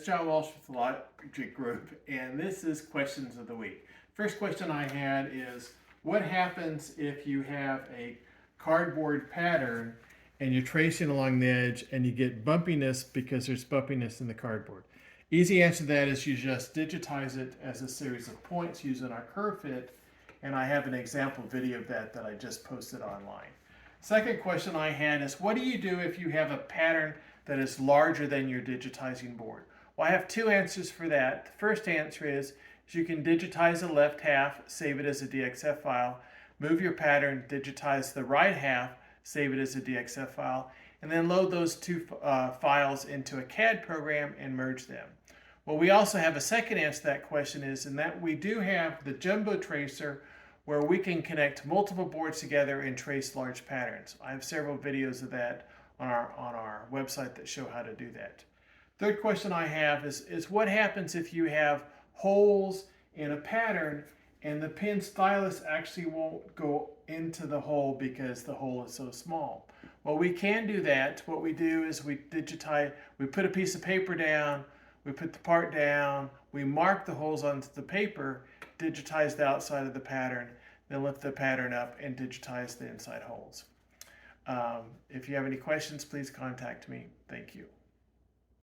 John Walsh with the Logic Group, and this is Questions of the Week. First question I had is, what happens if you have a cardboard pattern and you're tracing along the edge and you get bumpiness because there's bumpiness in the cardboard? Easy answer to that is you just digitize it as a series of points using our curve fit, and I have an example video of that I just posted online. Second question I had is, what do you do if you have a pattern that is larger than your digitizing board? Well, I have two answers for that. The first answer is you can digitize the left half, save it as a DXF file, move your pattern, digitize the right half, save it as a DXF file, and then load those two files into a CAD program and merge them. Well, we also have a second answer to that question is in that we do have the jumbo tracer where we can connect multiple boards together and trace large patterns. I have several videos of that on our website that show how to do that. Third question I have is what happens if you have holes in a pattern and the pen stylus actually won't go into the hole because the hole is so small? Well, we can do that. What we do is we put a piece of paper down, we put the part down, we mark the holes onto the paper, digitize the outside of the pattern, then lift the pattern up and digitize the inside holes. If you have any questions, please contact me. Thank you.